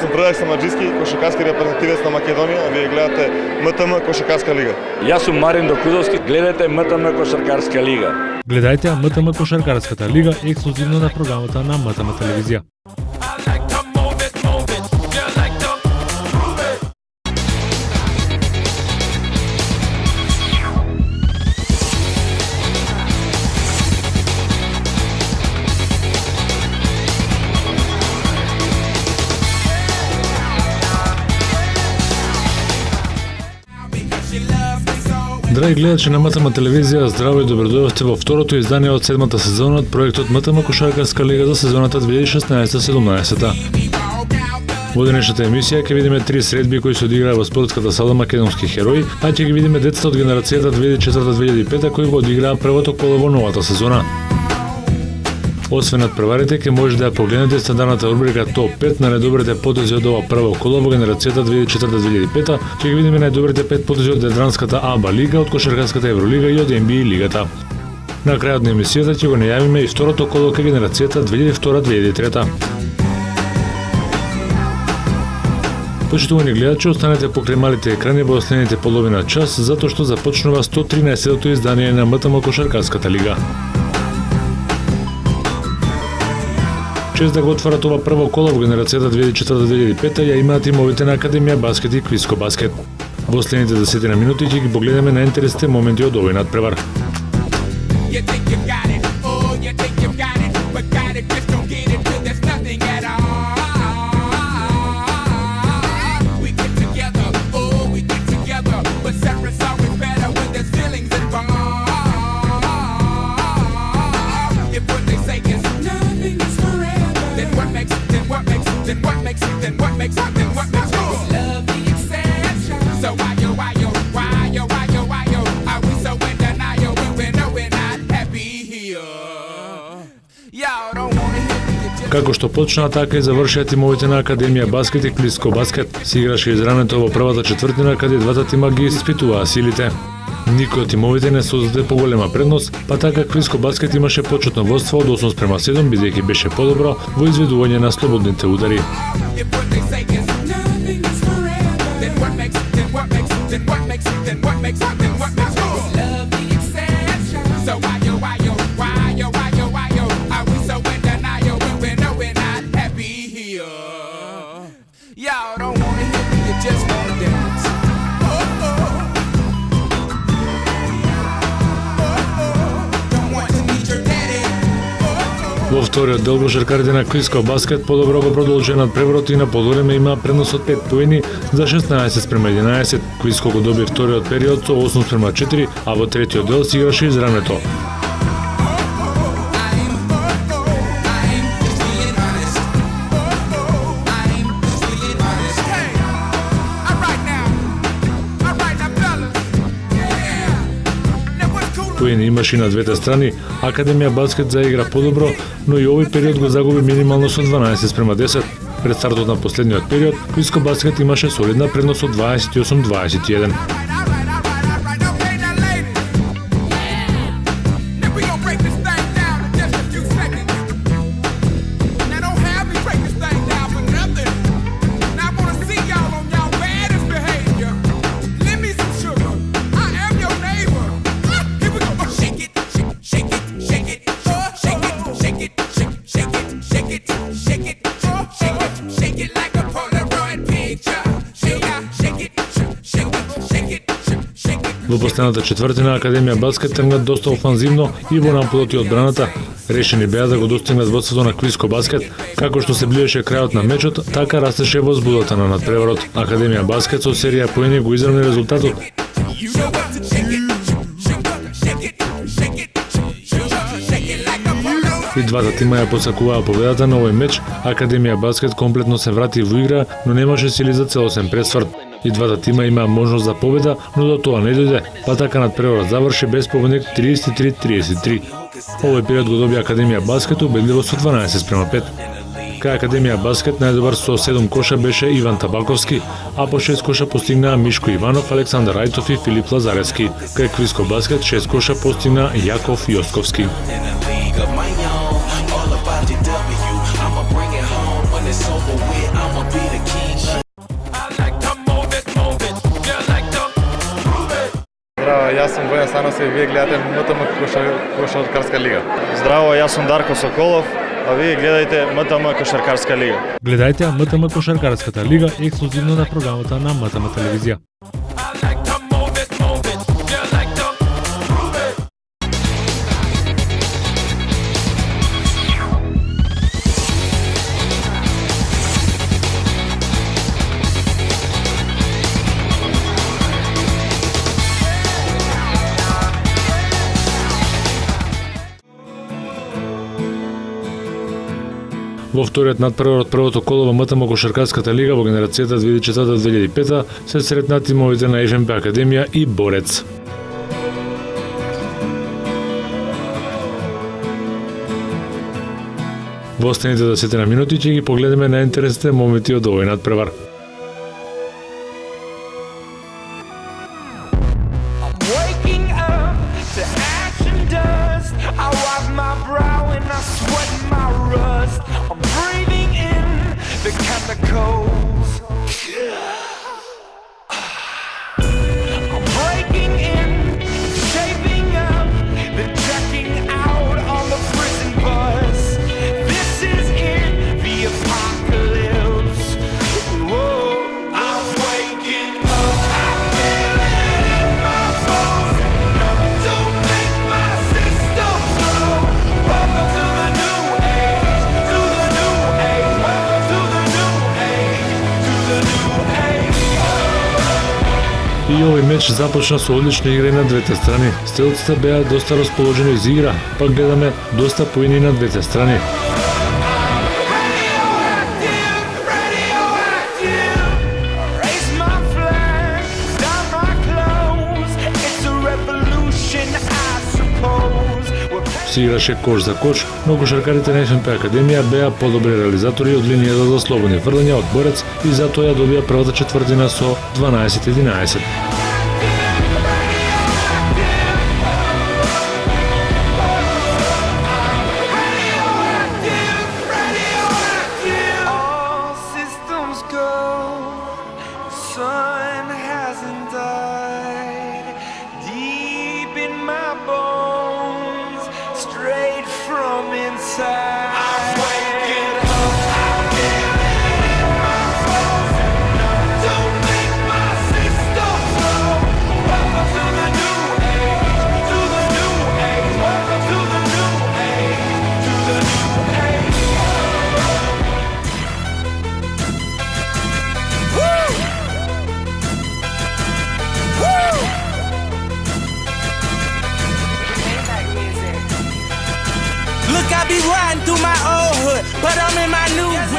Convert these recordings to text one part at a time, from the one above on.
сум Предраг Самарџиски, кошаркарски репрезентативец на Македонија, а вие гледате МТМ Кошаркарска лига. Јас сум Марин Докудовски, гледате МТМ Кошаркарска лига. Гледајте МТМ Кошаркарската лига ексклузивно на програмата на МТМ телевизија. Драги гледачи на МТМ телевизија, здраво и добродојавте во второто издание од седмата сезона од проектот МТМ Кошаркарска лига за сезоната 2016-17. Во денешната емисија ќе видиме 3 средби кои се одиграа во спортската сала Македонски херои, а ќе ги видиме децата од генерацијата 2004-2005 кои го одиграа првото коло во новата сезона. Освен надпреварите, ќе може да ја погледнете стандардната рубрика Топ 5 на најдобрите потези од ова прво коло во генерацијата 2004-2005, ќе ги видиме најдобрите 5 потези од Јадранската АБА лига, од Кошаркарската Евролига и од NBA лигата. На крајот на емисијата ќе го најавиме и второто коло кај генерацијата 2002-2003. Почитувани гледачи, останете покрај малите екрани во следните половина час, затоа што започнува 113-то издание на МТМ Кошаркарската лига. Чест да го отварат ова прво коло во генерацијата 2004-2005 ја имаат тимовите на Академија Баскет и Квиско Баскет. Во следните 10 минути ќе ги погледаме најинтересните моменти од овој надпревар. Како што почнаа, така и завршија тимовите на Академија Баскет и Квиско Баскет. Се играше изравнето во првата четвртина, каде двата тима ги испитуваа силите. Никој од тимовите не создаде поголема предност, па така Квиско Баскет имаше почетно водство од 8:7, бидејќи беше подобро во изведување на слободните удари. Во вториот дел кошаркарите на Квиско Баскет подобро го продолжија надпреварот и на полувреме имаа предност од 5 поени за 16:11. Квиско го доби вториот период со 8:4, а во третиот дел се играше изравнето. Поени имаше и на двете страни. Академија Баскет заигра подобро, но и овој период го загуби минимално со 12:10. Пред стартот на последниот период, Квиско Баскет имаше солидна предност од 28-21. Во последната четвртина Академија Баскет тргна доста офанзивно и во нападот и одбраната. Решени беа да го достигнат водството на Квиско Баскет. Како што се ближеше крајот на мечот, така растеше возбудата на надпреварот. Академија Баскет со серија поени го изравни резултатот. И двата тима ја посакуваа победата на овој меч. Академија Баскет комплетно се врати во игра, но немаше сили за целосен пресврт. И двата тима имаа можност за победа, но до тоа не дојде, па така надпреварот заврши без победник 33-33. Овој период го доби Академија Баскет убедливо со 12:5. Кај Академија Баскет најдобар со 7 коша беше Иван Табаковски, а по 6 коша постигнаа Мишко Иванов, Александар Ајтов и Филип Лазаревски. Кај Квиско Баскет 6 коша постигна Јаков Јосковски. It's over with, I'ma be the key. Здраво, јас сум Војан Станосев и вие гледате МТМ Кошаркарска лига. Здраво, јас сум Дарко Соколов, а вие гледајте МТМ Кошаркарска лига. Гледајте МТМ Кошаркарската лига ексклузивно на програмата на МТМ телевизија. Во вториот надпревар од првото коло во МТМ Кошаркарската лига во генерацијата 2004-2005 се сретнат тимовите на ФНП Академија и Борец. Во останите 10 минути ќе ги погледнеме најинтересните моменти од овој надпревар. И овој меч започна со одлични игри на двете страни. Стрелците беа доста расположени за игра, пак гледаме доста поени на двете страни. Се играше кош за кош, но кошаркарите на ФНП Академија беа подобри реализатори од линијата за слободни фрлања од Борец и затоа ја добија првата четвртина со 12-11.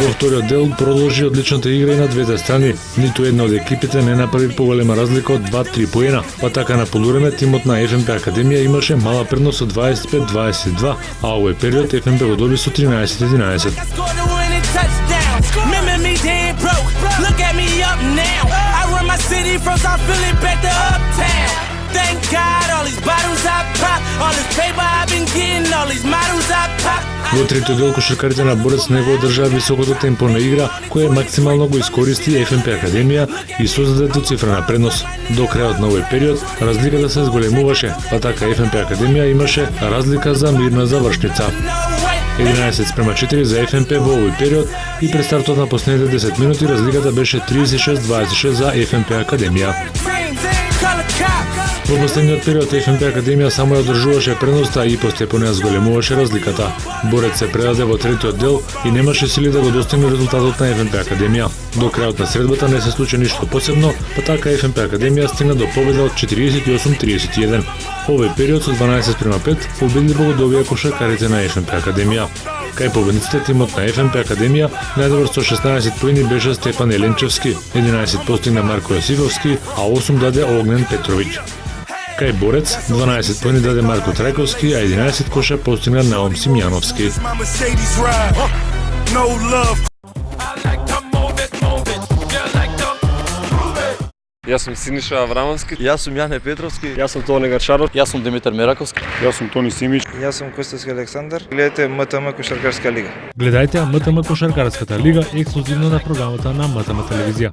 Во вториот дел продолжи одличната игра и на двете страни. Ниту една од екипите не направи поголема разлика од 2-3 поена, па така на полувреме тимот на ФНП Академија имаше мала предност со 25-22, а овој период ФНП го доби со 13-11. Во третиот дел кошаркарите на Борец не го одржаа високото темпо на игра, кое максимално го искористи ФНП Академија и создаде двуцифрена предност. До крајот на овој период разликата се зголемуваше, па така ФНП Академија имаше разлика за мирна завршница. 11-4 за ФНП во овој период и пред стартот на последните 10 минути разликата беше 36-26 за ФНП Академија. Во последниот период ФНП Академија само ја одржуваше предноста и постепено ја зголемуваше разликата. Борец се предаде во третиот дел и немаше сили да го достигне резултатот на ФНП Академија. До крајот на средбата не се случи ништо посебно, па така ФНП Академија стигна до победа од 48-31. Овој период со 12-5 победливо го добија кошаркарите на ФНП Академија. Кај победниците тимот на ФНП Академија најдобар со 16 поени беше Степан Еленчевски, 11 постигна Марко Јосифовски, а 8 даде Огнен Петровиќ. Кај Борец 12 поени даде Марко Трајковски, а 11 коша постигна Наум Симјановски. Јас сум Синиша Аврамовски. Јас сум Јане Петровски. Јас сум Тони Гарчаров. Јас сум Димитар Мераковски. Јас сум Тони Симич. Јас сум Костовски Александар. Гледате МТМ Кошаркарска лига. Гледајте МТМ Кошаркарската лига ексклузивно на програмата на МТМ телевизија.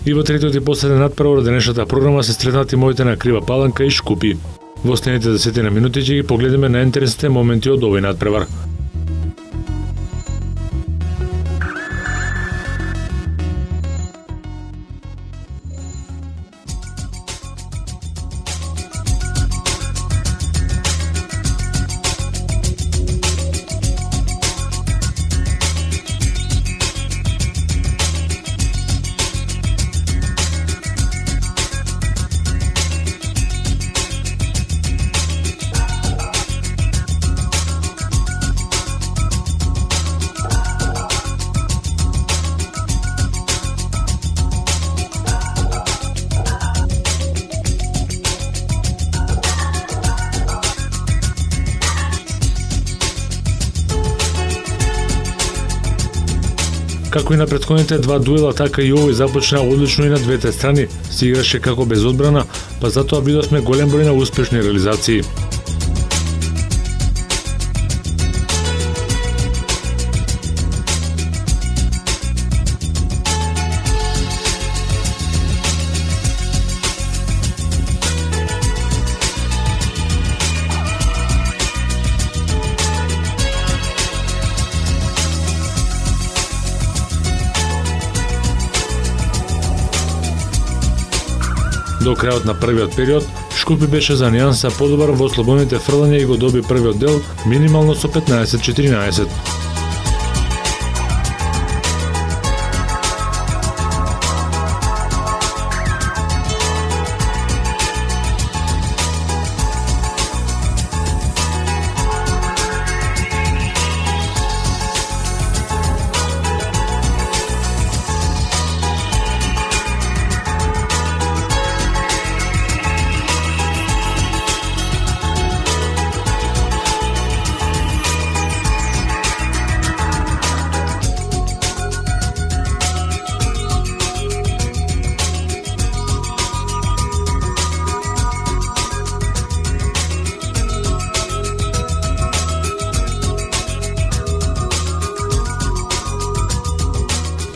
И во третиот и последен надпревар денешната програма се сретнати тимовите на Крива Паланка и Шкупи. Во останатите 10 минути ќе ги погледнеме најинтересните моменти од овој надпревар. Како и на претходните два дуела, така и овој започна одлично и на двете страни. Се играше како без одбрана, па затоа видовме голем број на успешни реализации. До крајот на првиот период, Шкупи беше за нијанса подобар во слободните фрлања и го доби првиот дел минимално со 15-14.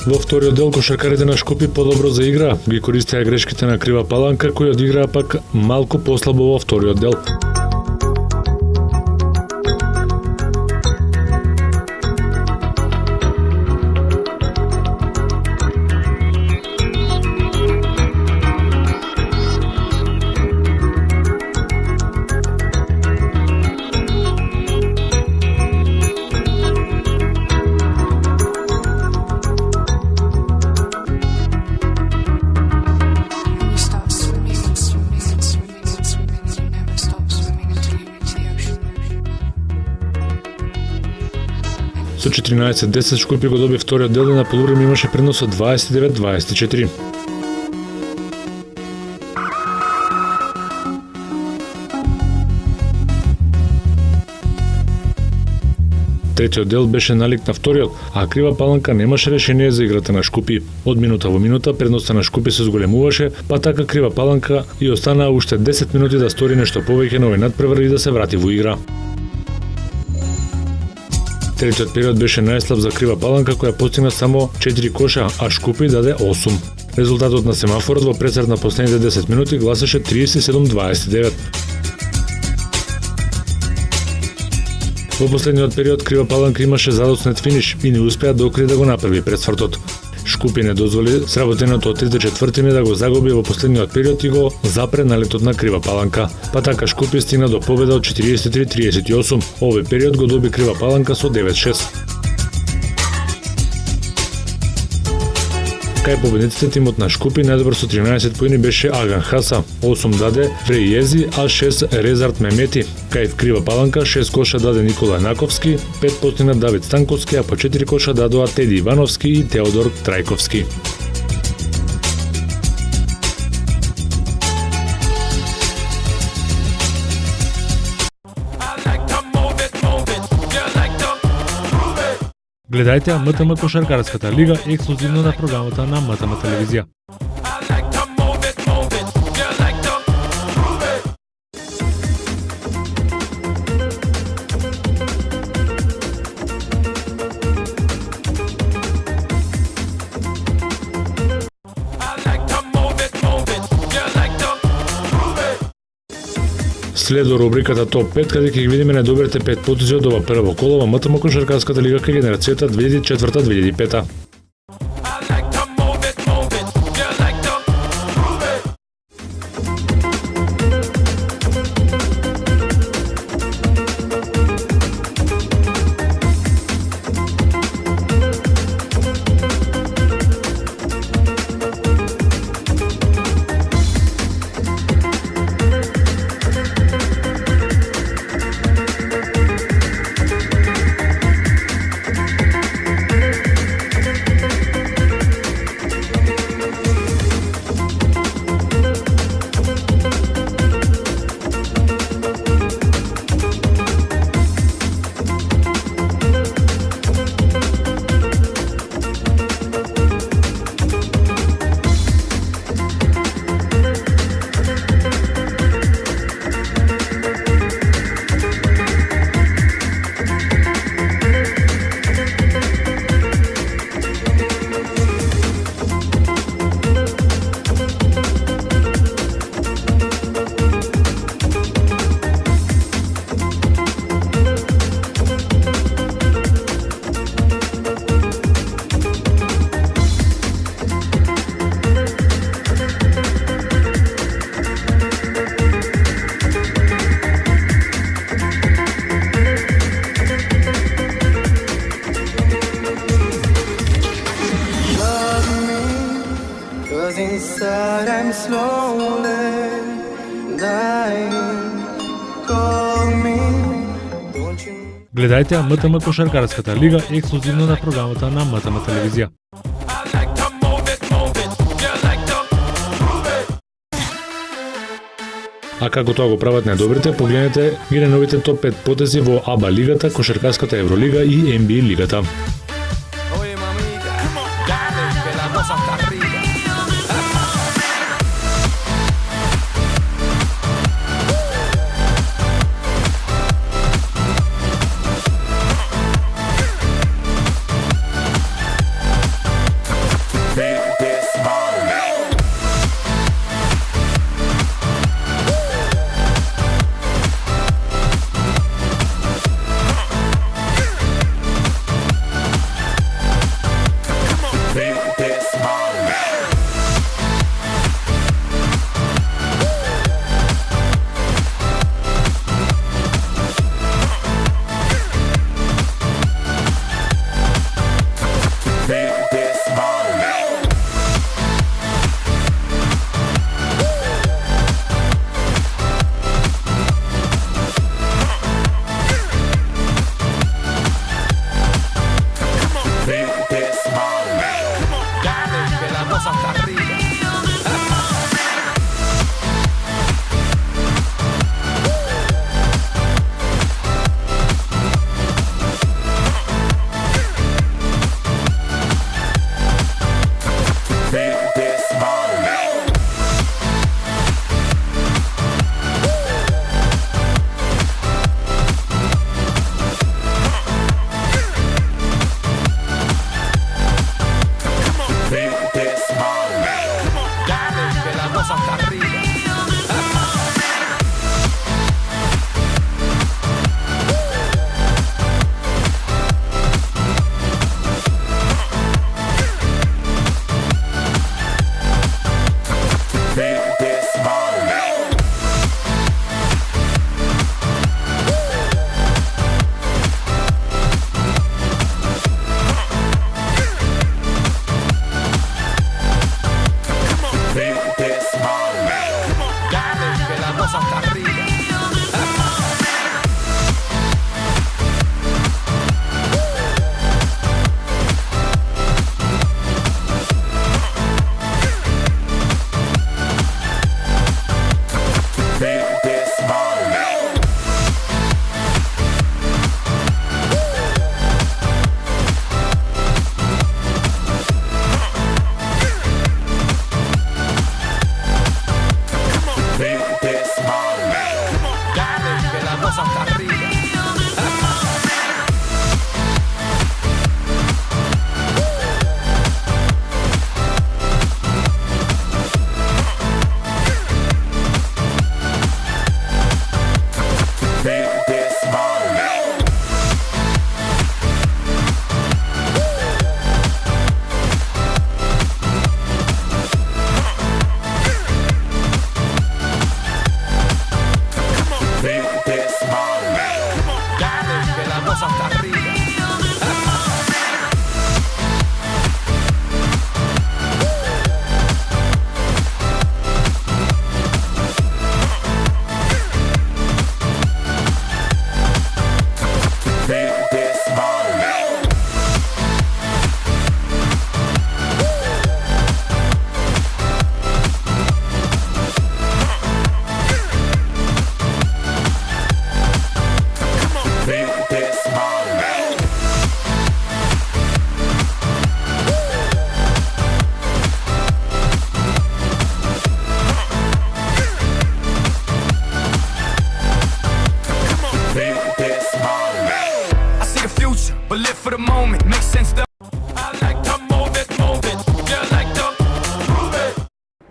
Во вториот дел кошаркарите на Шкупи подобро заиграа, ги користеа грешките на Крива Паланка, кои одиграа пак малку послабо во вториот дел. Со 14-10 Шкупи го доби вториот дел и на полувреме имаше предност од 29-24. Третиот дел беше налик на вториот, а Крива Паланка немаше решение за играта на Шкупи. Од минута во минута предноста на Шкупи се зголемуваше, па така Крива Паланка и останаа уште 10 минути да стори нешто повеќе на овој надпревар и да се врати во игра. Третиот период беше најслаб за Крива Паланка, која постигна само 4 коша, а Шкупи даде 8. Резултатот на семафорот во пресред на последните 10 минути гласеше 37-29. Во последниот период Крива Паланка имаше задоцнет финиш и не успеа докри да го направи пред свртот. Шкупи не дозволи сработеното од 3/4 да го загуби во последниот период и го запре налетот на Крива Паланка. Па така Шкупи стигна до победа од 43-38. Овој период го доби Крива Паланка со 9-6. Кај победниците тимот на Шкупи најдобар со 13 поени беше Аган Хаса, 8 даде Фрејези, а 6 Резард Мемети. Кај Крива Паланка 6 коша даде Никола Наковски, 5 постигна Давид Станковски, а по 4 коша дадоа Теди Ивановски и Теодор Трајковски. Гледајте МТМ Кошаркарската лига ексклузивно на програмата на МТМ телевизија. Следо рубриката Топ 5, каде ќе ги видиме најдобрите 5 потези од ова прво коло во МТМ кошаркарската лига кај генерацијата 2004-2005. Inside I'm slowly dying. Call me, don't you? Гледајте МТМ кошаркарската лига ексклузивно на програмата на МТМ телевизија. А како тоа го прават најдобрите, погледнете ги на новите топ 5 потези во АБА лигата, кошаркарската Евролига и NBA лигата.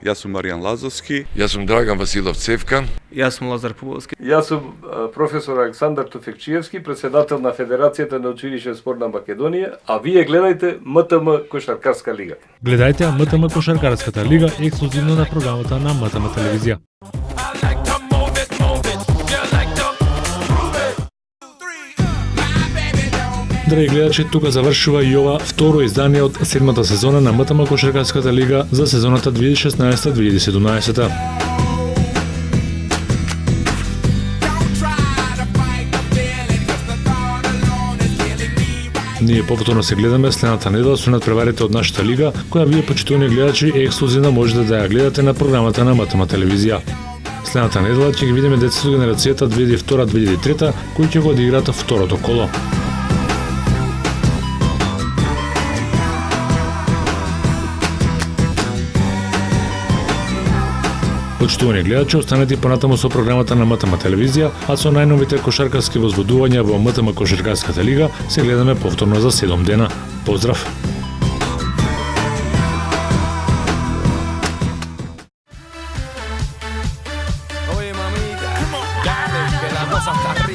Јас сум Маријан Лазовски. Јас сум Драган Василов Цевка. Јас сум Лазар Пуволски. Јас сум професор Александар Туфекчиевски, председател на Федерацијата на училишен спорт на Македонија, а вие гледајте МТМ Кошаркарска лига. Гледајте МТМ Кошаркарската лига ексклузивно на програмата на МТМ телевизија. Драги гледачи, тука завршува и ова второ издание од седмата сезона на МТМ Кошаркарската лига за сезоната 2016-2017. Ние повторно се гледаме следната недела со надпреварите од нашата лига, која вие почитувани гледачи ексклузивно можете да ја гледате на програмата на МТМ телевизија. Следната недела ќе ги видиме децата од генерацијата 2002-2003 кои ќе го одиграат второто коло. Почитувани гледачи, останете понатаму со програмата на МТМ телевизија, а со најновите кошаркарски возбудувања во МТМ Кошаркарската лига се гледаме повторно за 7 дена. Поздрав! Oye, mamita, dale, que la cosa está rica.